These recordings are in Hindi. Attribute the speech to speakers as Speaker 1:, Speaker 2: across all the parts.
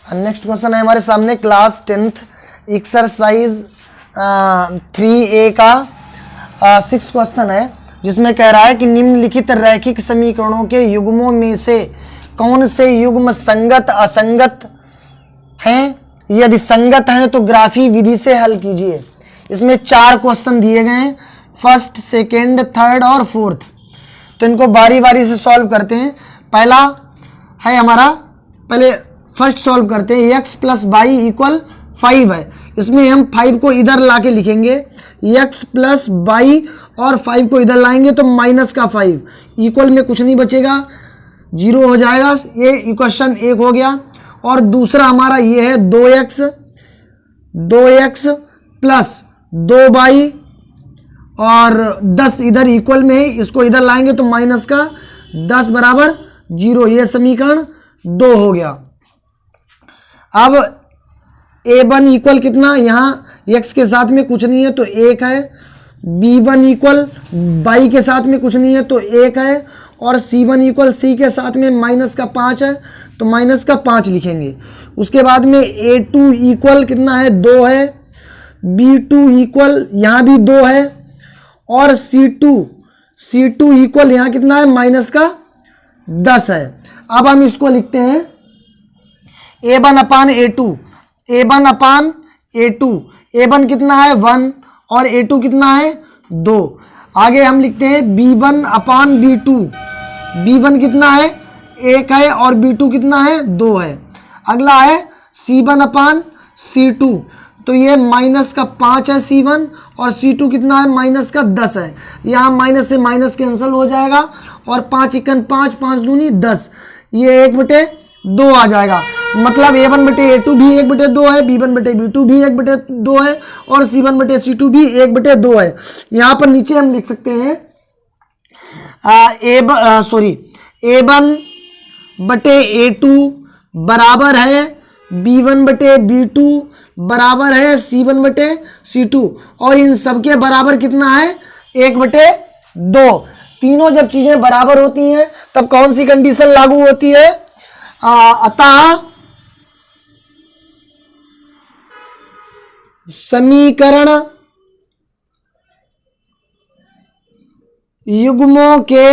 Speaker 1: नेक्स्ट क्वेश्चन है हमारे सामने क्लास 10th एक्सरसाइज 3A का 6 क्वेश्चन है, जिसमें कह रहा है कि निम्नलिखित रैखिक समीकरणों के युग्मों में से कौन से युग्म संगत असंगत हैं, यदि संगत हैं तो ग्राफी विधि से हल कीजिए। इसमें 4 क्वेश्चन दिए गए हैं, फर्स्ट, सेकेंड, थर्ड और फोर्थ। तो इनको बारी बारी से सॉल्व करते हैं। पहला है हमारा, पहले फर्स्ट सॉल्व करते हैं। x प्लस वाई इक्वल 5 है, इसमें हम 5 को इधर ला के लिखेंगे। x प्लस वाई और 5 को इधर लाएंगे तो माइनस का 5, इक्वल में कुछ नहीं बचेगा, 0 हो जाएगा। ये इक्वेशन 1 हो गया। और दूसरा हमारा ये है 2x प्लस 2y और 10 इधर इक्वल में है, इसको इधर लाएंगे तो माइनस का 10 बराबर 0। ये समीकरण 2 हो गया। अब a1 इक्वल कितना, यहाँ x के साथ में कुछ नहीं है तो 1 है, b1 इक्वल y के साथ में कुछ नहीं है तो 1 है, और c1 इक्वल c के साथ में माइनस का 5 है तो माइनस का 5 लिखेंगे। उसके बाद में a2 इक्वल कितना है, 2 है, b2 इक्वल यहाँ भी 2 है, और c2 इक्वल यहाँ कितना है, माइनस का 10 है। अब हम इसको लिखते हैं a1 अपान a2, a1 कितना है 1 और a2 कितना है 2। आगे हम लिखते हैं b1 अपान b2 कितना है 1 है और b2 कितना है 2 है। अगला है c1 अपान c2, तो ये माइनस का 5 है c1 और c2 कितना है माइनस का 10 है। यहाँ माइनस से माइनस कैंसिल हो जाएगा और 5 इक्कन 5, 5 दूनी 10, ये 1/2 आ जाएगा। मतलब a1/a2 भी 1/2 है, b1/b2 भी 1/2 है और c1/c2 भी 1/2 है। यहाँ पर नीचे हम लिख सकते हैं a1/a2 बराबर है b1/b2 बराबर है c1/c2, और इन सबके बराबर कितना है 1/2। तीनों जब चीजें बराबर होती हैं तब कौन सी कंडीशन लागू होती है, अतः समीकरण युग्मों के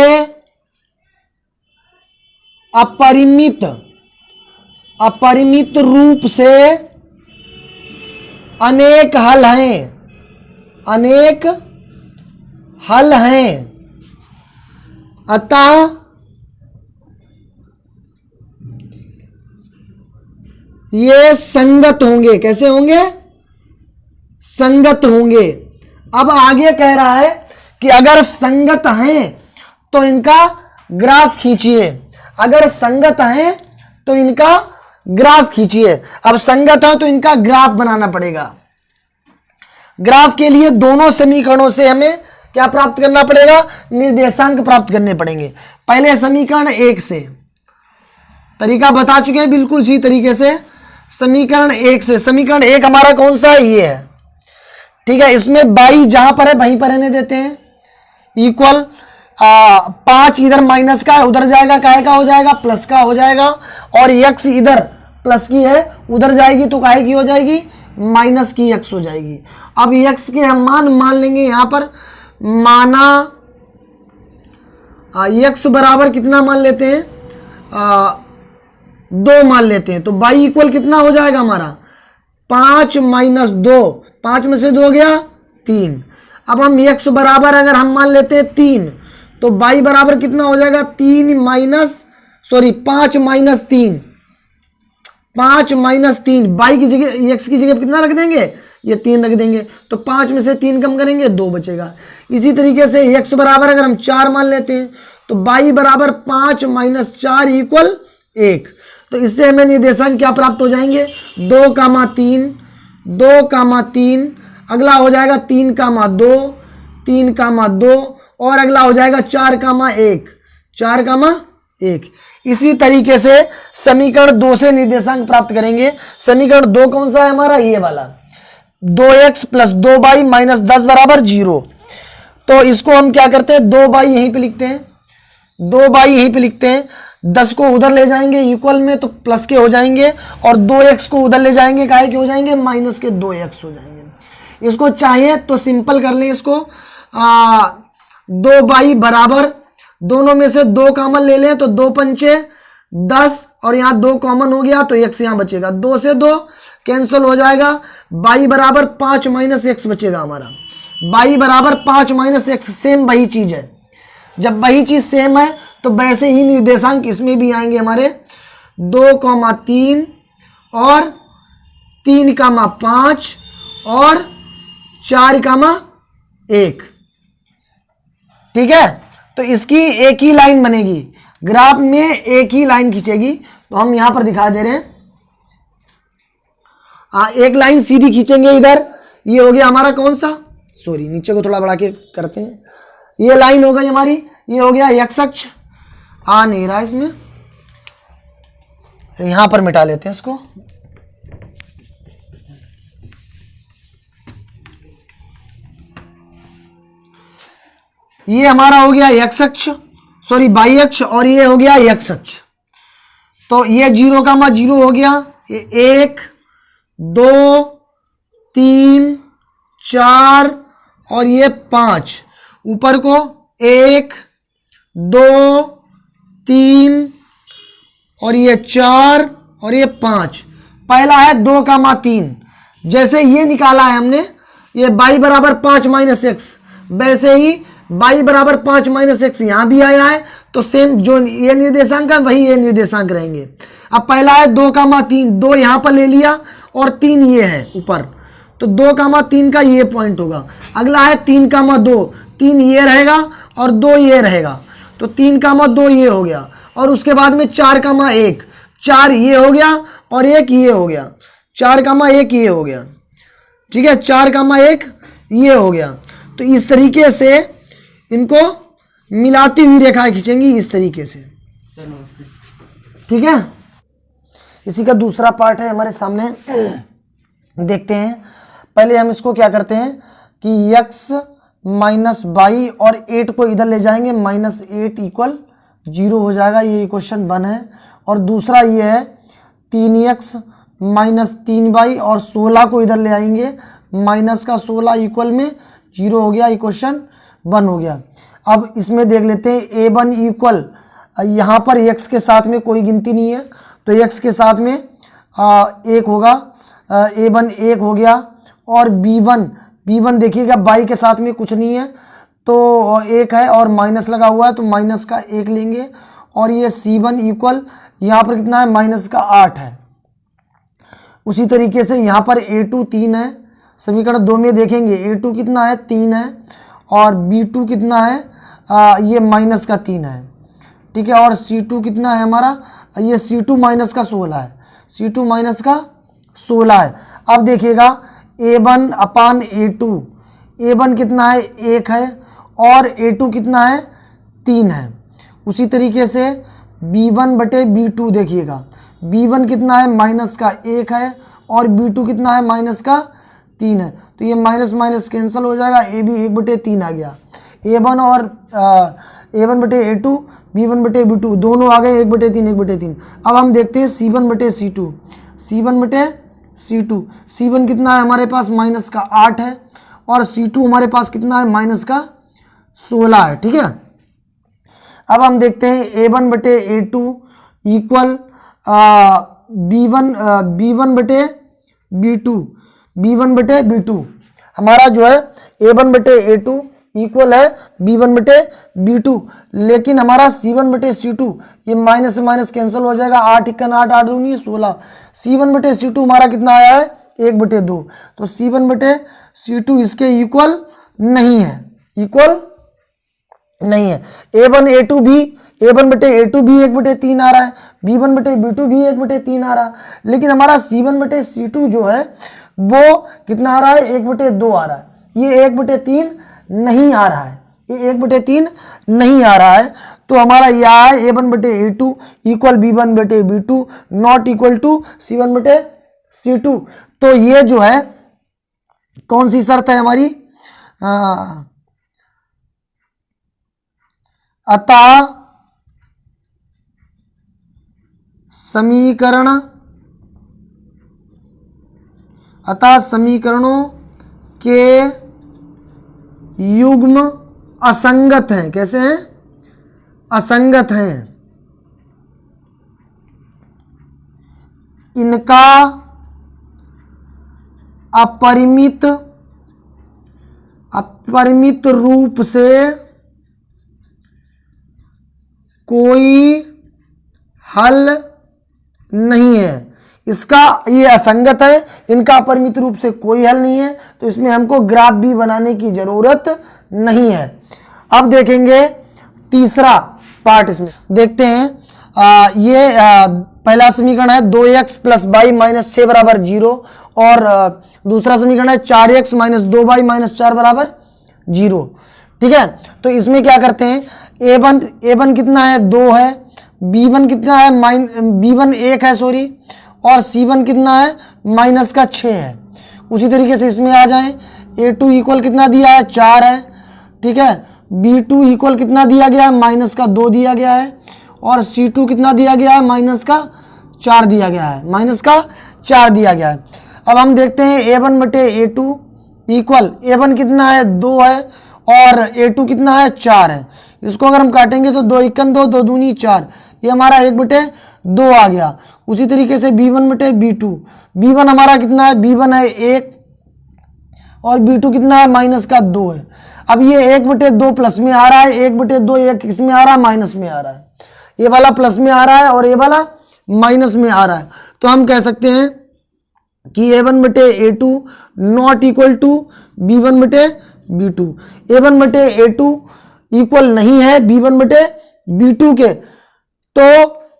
Speaker 1: अपरिमित रूप से अनेक हल हैं, अतः ये संगत होंगे। कैसे होंगे, संगत होंगे। अब आगे कह रहा है कि अगर संगत हैं तो इनका ग्राफ खींचिए। अगर संगत हैं तो इनका ग्राफ खींचिए। अब संगत है तो इनका ग्राफ बनाना पड़ेगा। ग्राफ के लिए दोनों समीकरणों से हमें क्या प्राप्त करना पड़ेगा, निर्देशांक प्राप्त करने पड़ेंगे। पहले समीकरण 1 से, तरीका बता चुके हैं बिल्कुल इसी तरीके से। समीकरण 1 से, समीकरण 1 हमारा कौन सा है, ये है, ठीक है। इसमें y जहां पर है वहीं पर रहने देते हैं, इक्वल 5 इधर माइनस का उधर जाएगा, काहे का हो जाएगा, प्लस का हो जाएगा, और x इधर प्लस की है उधर जाएगी तो काहे की हो जाएगी, माइनस की x हो जाएगी। अब x के हम मान लेंगे, यहां पर माना x बराबर कितना मान लेते हैं, 2 मान लेते हैं, तो y इक्वल कितना हो जाएगा हमारा 5 माइनस 2, 5 में से 2 गया 3। अब हम x बराबर अगर हम मान लेते हैं 3, तो y बराबर कितना हो जाएगा 5 माइनस 3, 5 माइनस 3, y की जगह x की जगह कितना रख देंगे, ये 3 रख देंगे, तो 5 में से 3 कम करेंगे 2 बचेगा। इसी तरीके से x बराबर अगर हम 4 मान लेते हैं तो y बराबर 5 माइनस 4 इक्वल 1। तो इससे हमें निर्देशांक क्या प्राप्त हो जाएंगे, 2,3, अगला हो जाएगा 3,2, 3,2, और अगला हो जाएगा 4,1। इसी तरीके से समीकरण 2 से निर्देशांक प्राप्त करेंगे। समीकरण 2 कौन सा है हमारा, ये वाला, 2x प्लस 2y माइनस 10 बराबर 0। तो इसको हम क्या करते हैं, 2y यहीं पे लिखते हैं, 2y यहीं पे लिखते हैं। 10 को उधर ले जाएंगे इक्वल में तो प्लस के हो जाएंगे, और 2x को उधर ले जाएंगे काहे के हो जाएंगे, माइनस के 2x हो जाएंगे। इसको चाहिए तो सिंपल कर लें इसको, 2y बराबर, दोनों में से 2 कॉमन ले लें तो 2 पंचे 10, और यहाँ 2 कॉमन हो गया तो x यहाँ बचेगा, 2 से 2 कैंसिल हो जाएगा, y बराबर 5 माइनस x बचेगा हमारा, y बराबर 5 माइनस x, सेम वही चीज है। जब वही चीज सेम है तो वैसे ही निर्देशांक इसमें भी आएंगे हमारे, 2,3 और 3,5 और 4,1। ठीक है, तो इसकी एक ही लाइन बनेगी, ग्राफ में एक ही लाइन खींचेगी। तो हम यहां पर दिखा दे रहे हैं, एक लाइन सीधी खींचेंगे इधर, ये हो गया हमारा कौन सा, सॉरी नीचे को थोड़ा बढ़ा के करते हैं, ये लाइन हो गई हमारी, ये हो गया एक्स अक्ष, आ नहीं रहा इसमें, यहां पर मिटा लेते हैं इसको, ये हमारा हो गया एक्स अक्ष, सॉरी वाई अक्ष, और ये हो गया एक्स अक्ष। तो ये 0,0 हो गया, ये 1 2 3 4 और ये 5, ऊपर को 1 2 3 और ये 4 और ये 5, पहला है 2,3, जैसे ये निकाला है हमने, ये y बराबर 5 माइनस एक्स, वैसे ही y बराबर 5 माइनस एक्स यहां भी आया है, तो सेम जो ये निर्देशांक है वही ये निर्देशांक रहेंगे। अब पहला है 2,3, 2 यहां पर ले लिया और 3 ये है ऊपर, तो 2,3 का ये पॉइंट होगा। अगला है 3,2, 3 ये रहेगा और 2 ये रहेगा, तो 3,2 ये हो गया, और उसके बाद में 4,1, 4 ये हो गया और 1 ये हो गया, 4,1 ये हो गया, ठीक है, 4,1 ये हो गया। तो इस तरीके से इनको मिलाती हुई रेखाएं खींचेंगी इस तरीके से, ठीक है। इसी का दूसरा पार्ट है हमारे सामने, देखते हैं। पहले हम इसको क्या करते हैं कि x माइनस वाई और 8 को इधर ले जाएंगे, -8 इक्वल 0 हो जाएगा, ये क्वेश्चन 1 है। और दूसरा ये है 3x माइनस 3y और 16 को इधर ले आएंगे, माइनस का 16 इक्वल में 0 हो गया, ये क्वेश्चन 1 हो गया। अब इसमें देख लेते हैं a1 इक्वल, यहाँ पर x के साथ में कोई गिनती नहीं है, तो x के साथ में 1 होगा, a1 1 हो गया, और b1 देखिएगा y के साथ में कुछ नहीं है तो 1 है, और माइनस लगा हुआ है तो माइनस का 1 लेंगे, और ये c1 इक्वल यहाँ पर कितना है, माइनस का 8 है। उसी तरीके से यहाँ पर a2 3 है, समीकरण 2 में देखेंगे a2 कितना है, 3 है, और b2 कितना है, ये माइनस का 3 है, ठीक है, और c2 कितना है हमारा, ये c2 माइनस का 16 है, c2 माइनस का 16 है। अब देखिएगा a1 अपान a2, a1 कितना है, 1 है, और a2 कितना है, 3 है। उसी तरीके से b1 बटे b2 देखिएगा, b1 कितना है, माइनस का 1 है, और b2 कितना है, माइनस का 3 है, तो ये माइनस माइनस कैंसिल हो जाएगा, a भी 1/3 आ गया, a1 और a1 बटे a2, b1 बटे b2 दोनों आ गए 1/3 1/3। अब हम देखते हैं c1 बटे c2, c1 बटे c2, c1 कितना है हमारे पास, माइनस का 8 है, और c2 हमारे पास कितना है, माइनस का 16 है, ठीक है। अब हम देखते हैं a1 बटे a2 इक्वल b1 बटे b2, b1 बटे b2 हमारा जो है a1 बटे a2 इक्वल है b1 बटे b2, लेकिन हमारा c1 बटे c2 ये माइनस से माइनस कैंसिल हो जाएगा, 8 × 8 8 दूनी 16, c1 बटे c2 हमारा कितना आया है, 1/2, तो c1 बटे c2 इसके इक्वल नहीं है, इक्वल नहीं है। a1 बटे a2 भी 1/3 आ रहा है, b1 बटे b2 भी 1/3 आ रहा है, लेकिन हमारा c1 बटे c2 जो है वो कितना आ रहा है, 1/2 आ रहा है, ये 1/3 नहीं आ रहा है, ये 1/3 नहीं आ रहा है। तो हमारा यह है a1 बटे a2 इक्वल b1 बटे b2 not equal to c1 बटे c2। तो ये जो है कौन सी शर्त है हमारी, अतः समीकरण, अतः समीकरणों के युग्म असंगत हैं। कैसे हैं? असंगत हैं। इनका अपरिमित रूप से कोई हल नहीं है। इसका ये असंगत है, इनका अपरिमित रूप से कोई हल नहीं है, तो इसमें हमको ग्राफ भी बनाने की जरूरत नहीं है। अब देखेंगे तीसरा पार्ट, इसमें देखते हैं। पहला समीकरण है 2x प्लस वाई माइनस 6 बराबर 0 और दूसरा समीकरण है 4x माइनस 2y माइनस 4 बराबर 0। ठीक है, तो इसमें क्या करते हैं, a1 कितना है 2 है, b1 कितना है b1 1 है सॉरी, और c1 कितना है माइनस का 6 है। उसी तरीके से इसमें आ जाएं, a2 इक्वल कितना दिया है 4 है। ठीक है, b2 इक्वल कितना दिया गया है माइनस का 2 दिया गया है, और c2 कितना दिया गया है माइनस का 4 दिया गया है, माइनस का 4 दिया गया है। अब हम देखते हैं a1 बटे a2 इक्वल a1 कितना है 2 है और a2 कितना है 4 है। इसको अगर हम काटेंगे तो 2 1 2 2 दूनी 4, ये हमारा 1 बटे 2 आ गया। उसी तरीके से b1 बटे b2, b1 हमारा कितना है, b1 है 1 और b2 कितना है माइनस का 2 है। अब ये 1 बटे 2 प्लस में आ रहा है, 1 बटे 2 ये किस में आ रहा है, माइनस में आ रहा है। ये वाला प्लस में आ रहा है और ये वाला माइनस में आ रहा है, तो हम कह सकते हैं कि a1 बटे a2 not equal to b1 बटे b2। a1 बटे a2 इक्वल नहीं है b1 बटे b2 के, तो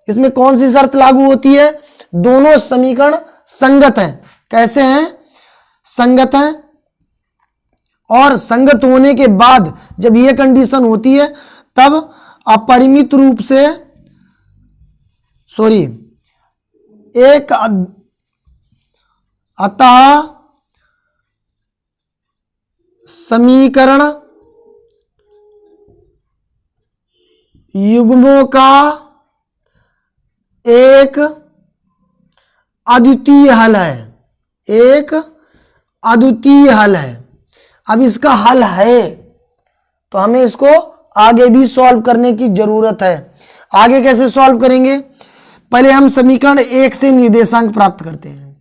Speaker 1: इसमें कौन सी शर्त लागू होती है, दोनों समीकरण संगत हैं। कैसे हैं, संगत हैं। और संगत होने के बाद जब ये कंडीशन होती है तब अपरिमित रूप से अतः समीकरण युग्मों का एक अद्वितीय हल है, एक अद्वितीय हल है। अब इसका हल है तो हमें इसको आगे भी सॉल्व करने की जरूरत है। आगे कैसे सॉल्व करेंगे, पहले हम समीकरण 1 से निर्देशांक प्राप्त करते हैं।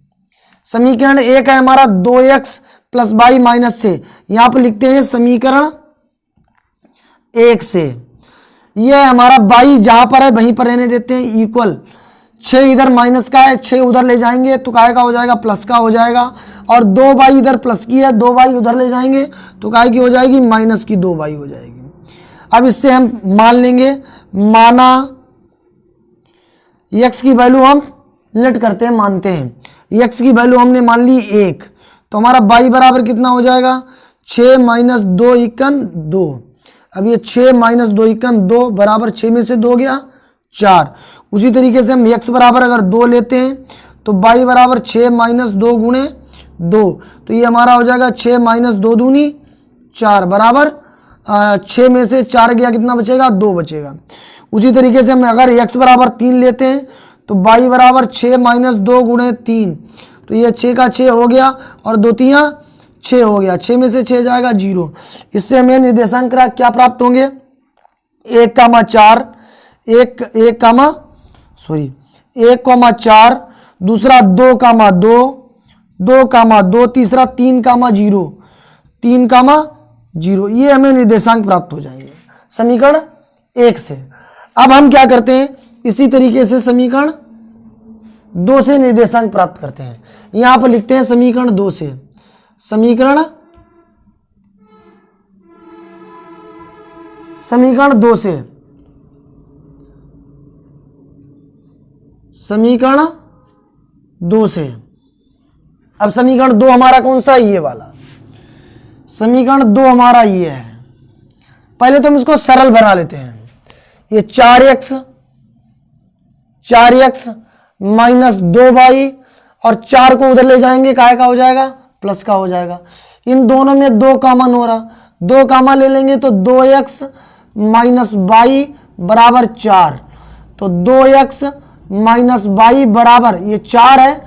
Speaker 1: समीकरण 1 है हमारा 2x प्लस वाई माइनस 6, यहां पर लिखते हैं समीकरण 1 से। यह हमारा y जहां पर है वहीं पर रहने देते हैं, इक्वल 6 इधर माइनस का है, 6 उधर ले जाएंगे तो काय का हो जाएगा, प्लस का हो जाएगा, और 2y इधर प्लस की है, 2y उधर ले जाएंगे तो काय की हो जाएगी, माइनस की 2y हो जाएगी। अब इससे हम मान लेंगे, माना x की वैल्यू हम लेट करते हैं, मानते हैं x की वैल्यू हमने मान ली 1, तो हमारा y बराबर कितना हो जाएगा, 6 माइनस 2 इक्कन 2। अब ये 6 माइनस 2 इक्कन 2 बराबर 6 में से 2 गया 4। उसी तरीके से हम x बराबर अगर 2 लेते हैं तो y बराबर 6 माइनस 2 गुणे 2, तो ये हमारा हो जाएगा 6 माइनस 2 दूनी 4 बराबर 6 में से 4 गया, कितना बचेगा, 2 बचेगा। उसी तरीके से हम अगर x बराबर 3 लेते हैं तो y बराबर 6 माइनस 2 गुणे 3, तो ये 6 का 6 हो गया और 2 तियाँ 6 हो गया, 6 में से 6 जाएगा 0। इससे हमें निर्देशांक क्या प्राप्त होंगे, 1,4 1,4, दूसरा 2,2 2,2, तीसरा 3,0 3,0, ये हमें निर्देशांक प्राप्त हो जाएंगे समीकरण 1 से। अब हम क्या करते हैं, इसी तरीके से समीकरण 2 से निर्देशांक प्राप्त करते हैं। यहां पर लिखते हैं समीकरण 2 से, समीकरण 2 से, समीकरण 2 से। अब समीकरण 2 हमारा कौन सा है, ये वाला समीकरण 2 हमारा ये है। पहले तो हम इसको सरल बना लेते हैं, ये 4x माइनस 2y और 4 को उधर ले जाएंगे, काय का हो जाएगा, प्लस का हो जाएगा। इन दोनों में 2 कॉमन हो रहा, 2 कॉमन ले लेंगे तो 2x माइनस y बराबर 4, तो 2x माइनस वाई बराबर, ये 4 है,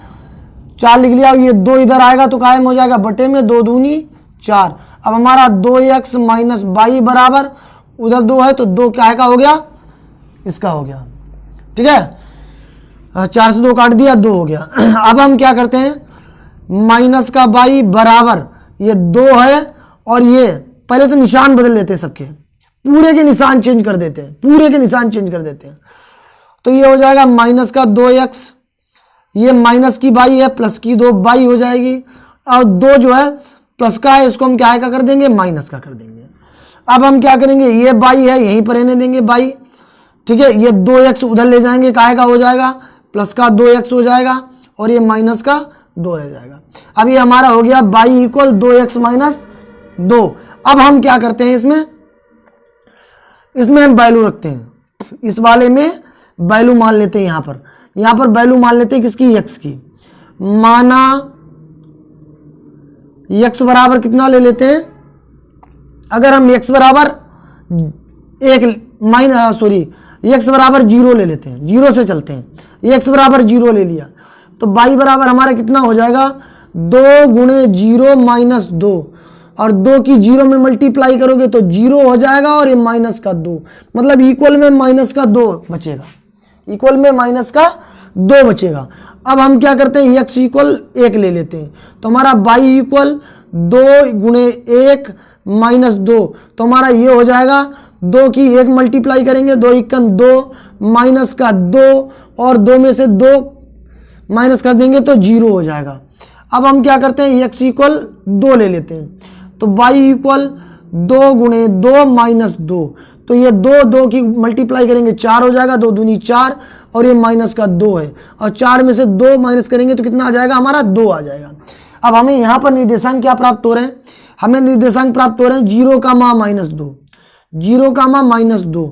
Speaker 1: 4 लिख लिया, ये 2 इधर आएगा तो कायम हो जाएगा, बटे में 2 दूनी 4। अब हमारा 2x माइनस वाई बराबर, उधर 2 है तो 2 क्या का हो गया, इसका हो गया। ठीक है, 4 से 2 काट दिया, 2 हो गया। अब हम क्या करते हैं, माइनस का वाई बराबर, ये 2 है और ये पहले तो निशान बदल लेते हैं, सबके पूरे के निशान चेंज कर देते हैं, पूरे के निशान चेंज कर देते हैं। तो ये हो जाएगा माइनस का 2x, ये माइनस की वाई है, प्लस की 2 वाई हो जाएगी, और 2 जो है प्लस का है, इसको हम क्या का कर देंगे, माइनस का कर देंगे। अब हम क्या करेंगे, ये वाई है यहीं पर रहने देंगे वाई, ठीक है, ये 2x उधर ले जाएंगे, काहे का हो जाएगा, प्लस का 2x हो जाएगा, और ये माइनस का 2 रह जाएगा। अब ये हमारा हो गया वाई इक्वल 2x माइनस 2। अब हम क्या करते हैं, इसमें हम वैल्यू रखते हैं, इस वाले में वैल्यू मान लेते हैं, यहाँ पर वैल्यू मान लेते हैं किसकी, x की। माना x बराबर कितना ले लेते हैं, अगर हम x बराबर x बराबर 0 ले लेते हैं, 0 से चलते हैं, x बराबर 0 ले लिया तो y बराबर हमारा कितना हो जाएगा, 2 गुणे 0 माइनस 2, और 2 की 0 में मल्टीप्लाई करोगे तो 0 हो जाएगा, और ये माइनस का 2, मतलब इक्वल में माइनस का 2 बचेगा, इक्वल में माइनस का 2 बचेगा। अब हम क्या करते हैं, x इक्वल 1 ले लेते हैं, तो हमारा y इक्वल 2 गुणे 1 माइनस 2, तो हमारा ये हो जाएगा, 2 की 1 मल्टीप्लाई करेंगे, 2 इक्कन 2 माइनस का 2, और 2 में से 2 माइनस कर देंगे तो 0 हो जाएगा। अब हम क्या करते हैं, x इक्वल 2 ले लेते हैं, तो y इक्वल 2 गुणे 2 माइनस 2, तो ये 2 की मल्टीप्लाई करेंगे 4 हो जाएगा, 2 दूनी 4, और ये माइनस का 2 है, और 4 में से 2 माइनस करेंगे तो कितना आ जाएगा, हमारा 2 आ जाएगा। अब हमें यहाँ पर निर्देशांक क्या प्राप्त हो रहे हैं, हमें निर्देशांक प्राप्त हो रहे हैं 0 कामा माइनस 2, 0 कामा माइनस 2,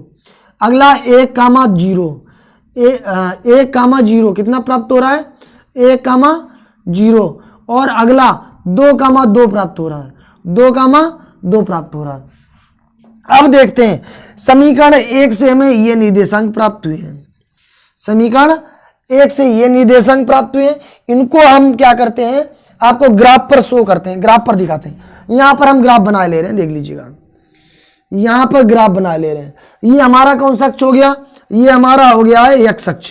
Speaker 1: अगला 1 कामा 0, 1 कामा 0 कितना प्राप्त हो रहा है, 1 कामा 0, और अगला 2 कामा 2 प्राप्त हो रहा है, 2 कामा 2 प्राप्त हो रहा है। अब देखते हैं समीकरण 1 से हमें ये निर्देशांक प्राप्त हुए हैं, समीकरण 1 से ये निर्देशांक प्राप्त हुए हैं, इनको हम क्या करते हैं, आपको ग्राफ पर शो करते हैं, ग्राफ पर दिखाते हैं। यहां पर हम ग्राफ बना ले रहे हैं, देख लीजिएगा, यहां पर ग्राफ बना ले रहे हैं। ये हमारा कौन सा अक्ष हो गया, ये हमारा हो गया है x अक्ष,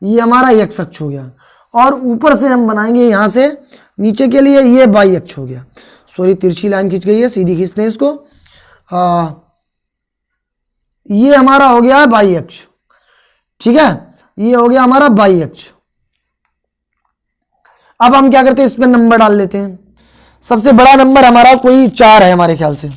Speaker 1: ये हमारा x अक्ष हो गया, और ऊपर से हम बनाएंगे यहां से नीचे के लिए ये y अक्ष हो गया। सॉरी, तिरछी लाइन खींच गई है, सीधी खींचते हैं इसको। ये हमारा हो गया है y अक्ष, ठीक है, ये हो गया हमारा y अक्ष। अब हम क्या करते हैं, इस पर नंबर डाल लेते हैं। सबसे बड़ा नंबर हमारा कोई 4 है, हमारे ख्याल से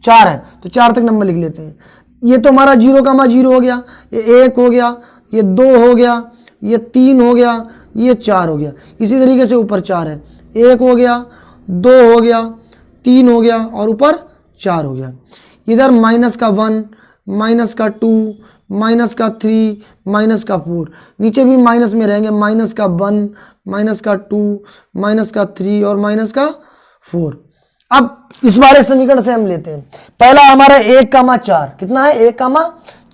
Speaker 1: 4 है, तो 4 तक नंबर लिख लेते हैं। ये तो हमारा 0 कामा 0 हो गया, ये 1 हो गया, ये 2 हो गया, ये 3 हो गया, ये 4 हो गया। इसी तरीके से ऊपर 4 है, 1 हो गया, 2 हो गया, 3 हो गया, और ऊपर 4 हो गया। इधर माइनस का 1, माइनस का 2, माइनस का 3, माइनस का 4, नीचे भी माइनस में रहेंगे, माइनस का 1, माइनस का 2, माइनस का 3 और माइनस का 4। अब इस वाले समीकरण से हम लेते हैं, पहला हमारा 1 कामा 4, कितना है, 1 कामा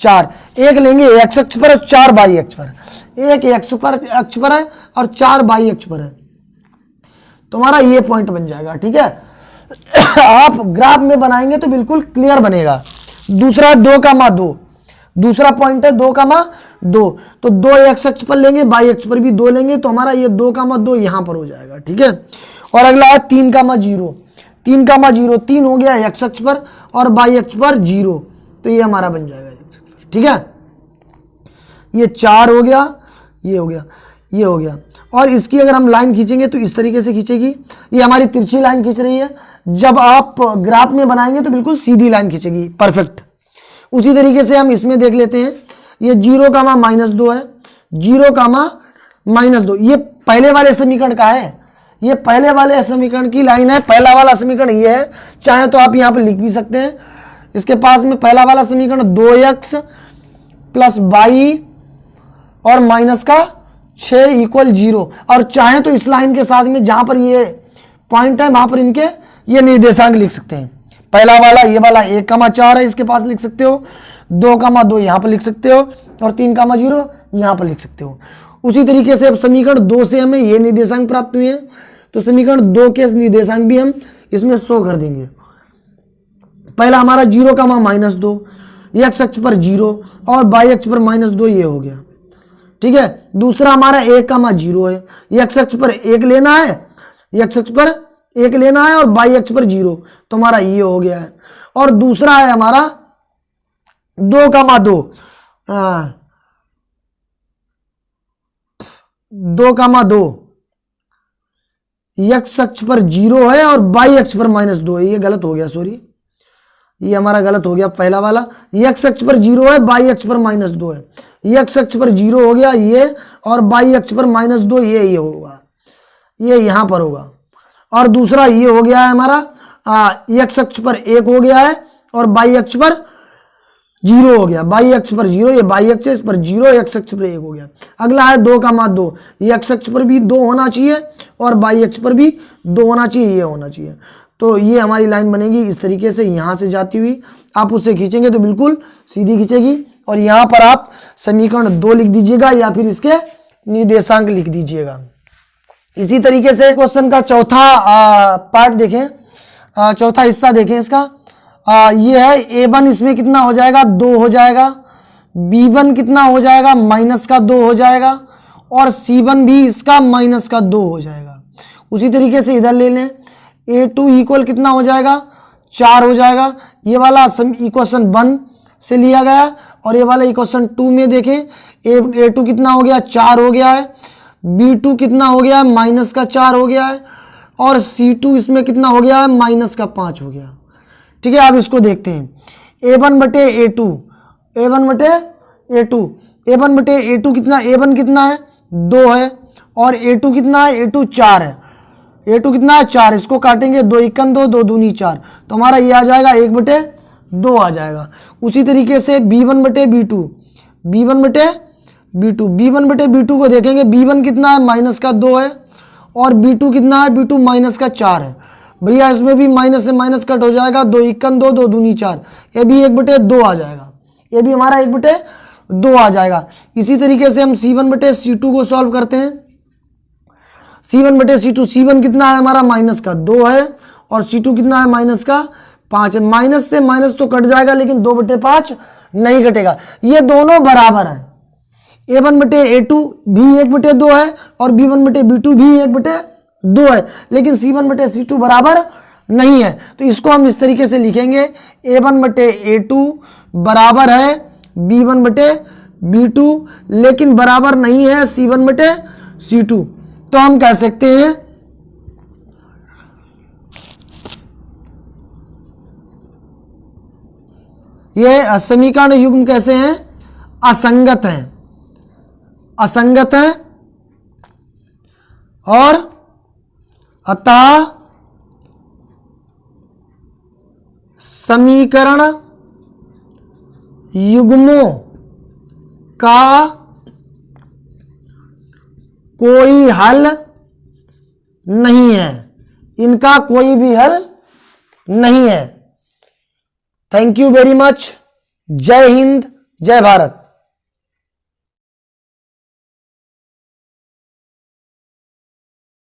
Speaker 1: 4, 1 लेंगे x अक्ष पर और 4 y अक्ष पर, 1 x अक्ष पर है और 4 y अक्ष पर है, तो हमारा ये पॉइंट बन जाएगा, ठीक है। आप ग्राफ में बनाएंगे तो बिल्कुल क्लियर बनेगा। दूसरा 2 कामा 2, दूसरा पॉइंट है 2 कामा 2, तो 2 x अक्ष पर लेंगे, y अक्ष पर भी 2 लेंगे, तो हमारा ये 2 कामा 2 यहां पर हो जाएगा, ठीक है। और अगला है 3 कामा 0, 3 कामा 0, 3 हो गया x अक्ष पर और y अक्ष पर 0, तो ये हमारा बन जाएगा x अक्ष पर, ठीक है। ये 4 हो गया, ये हो गया, ये हो गया, और इसकी अगर हम लाइन खींचेंगे तो इस तरीके से खींचेगी, ये हमारी तिरछी लाइन खींच रही है। जब आप ग्राफ में बनाएंगे तो बिल्कुल सीधी लाइन खींचेगी, परफेक्ट। उसी तरीके से हम इसमें देख लेते हैं, ये 0 कामा माइनस 2 है, 0 कामा माइनस 2, ये पहले वाले समीकरण का है, ये पहले वाले समीकरण की लाइन है। पहला वाला समीकरण ये है, चाहे तो आप यहां पर लिख भी सकते हैं, इसके पास में पहला वाला समीकरण 2x प्लस y और माइनस का 6 इक्वल 0, और चाहे तो इस लाइन के साथ में जहां पर ये पॉइंट है वहां पर इनके ये निर्देशांक लिख सकते हैं। पहला वाला ये वाला 1 कामा 4 है, इसके पास लिख सकते हो, 2,2 यहां पर लिख सकते हो और 3,0 यहां पर लिख सकते हो। उसी तरीके से अब समीकरण 2 से हमें ये निर्देशांक प्राप्त हुए हैं, तो समीकरण 2 के निर्देशांक भी हम इसमें शो कर देंगे। पहला हमारा 0,-2, x अक्ष पर 0 और y अक्ष पर -2, ये हो गया। ठीक है, दूसरा हमारा 1,0 है, x अक्ष पर 1 लेना है, x अक्ष पर 1 लेना है और y अक्ष पर 0, तो हमारा ये हो गया है। और दूसरा है हमारा 2,2, 2,2 x अक्ष पर 0 है और y अक्ष पर -2 है। ये गलत हो गया, सॉरी, ये हमारा गलत हो गया पहला वाला। x अक्ष पर 0 है, y अक्ष पर -2 है। x अक्ष पर 0 हो गया ये, और y अक्ष पर -2, ये होगा, ये यहां पर होगा। और दूसरा ये हो गया है हमारा x अक्ष पर 1 हो गया है और y अक्ष पर 0 हो गया। y अक्ष पर 0, ये y अक्ष पर 0, x अक्ष पर 1 हो गया। अगला है 2,2, ये x अक्ष पर भी 2 होना चाहिए और y अक्ष पर भी 2 होना चाहिए, ये होना चाहिए। तो ये हमारी लाइन बनेगी इस तरीके से, यहां से जाती हुई। आप उससे खींचेंगे तो बिल्कुल सीधी खींचेगी। और यहां पर आप समीकरण 2 लिख दीजिएगा या फिर इसके निर्देशांक लिख दीजिएगा। इसी तरीके से क्वेश्चन का चौथा पार्ट देखें, चौथा हिस्सा देखें इसका। ये है a1, इसमें कितना हो जाएगा, 2 हो जाएगा। b1 कितना हो जाएगा, -2 हो जाएगा। और c1 भी इसका -2 हो जाएगा। उसी तरीके से इधर ले लें, a2 इक्वल कितना हो जाएगा, 4 हो जाएगा। ये वाला इक्वेशन 1 से लिया गया और ये वाला इक्वेशन 2 में देखें, a2 कितना हो गया, 4 हो गया है। b2 कितना हो गया है, -4 हो गया है। और c2 इसमें कितना हो गया है, -5 हो गया। ठीक है, अब इसको देखते हैं, a1 बटे a2, a1 बटे a2, a1 बटे a2 कितना, a1 कितना है, 2 है। और a2 कितना है, a2 4 है। a2 कितना है, 4, इसको काटेंगे, 2 1 2, 2 दूनी 4, तो हमारा ये आ जाएगा 1 बटे 2 आ जाएगा। उसी तरीके से b1 बटे b2, b1 बटे b2, b1 बटे b2 को देखेंगे, b1 कितना है, -2 है। और b2 कितना है, b2 -4 है। भैया इसमें भी माइनस से माइनस कट हो जाएगा, 2 1 2, 2 दूनी 4, ये भी 1 बटे 2 आ जाएगा, ये भी हमारा 1 बटे 2 आ जाएगा। इसी तरीके से हम c1 बटे c2 को सॉल्व करते हैं। c1 बटे c2, c1 कितना है हमारा, -2 है और c2 कितना है, -5 है। माइनस से माइनस तो कट जाएगा लेकिन 2 बटे 5 नहीं कटेगा, ये दोनों बराबर हैं। a1 बटे a2 भी 1 बटे 2 है और b1 बटे b2 भी 1 बटे 2 है, लेकिन c1 बटे c2 बराबर नहीं है। तो इसको हम इस तरीके से लिखेंगे, a1 बटे a2 बराबर है b1 बटे b2, लेकिन बराबर नहीं है c1 बटे c2। तो हम कह सकते हैं ये समीकरण युग्म कैसे हैं, असंगत हैं, असंगत हैं। और अतः समीकरण युग्मों का कोई हल नहीं है, इनका कोई भी हल नहीं है। Thank you very much. जय हिंद, जय भारत।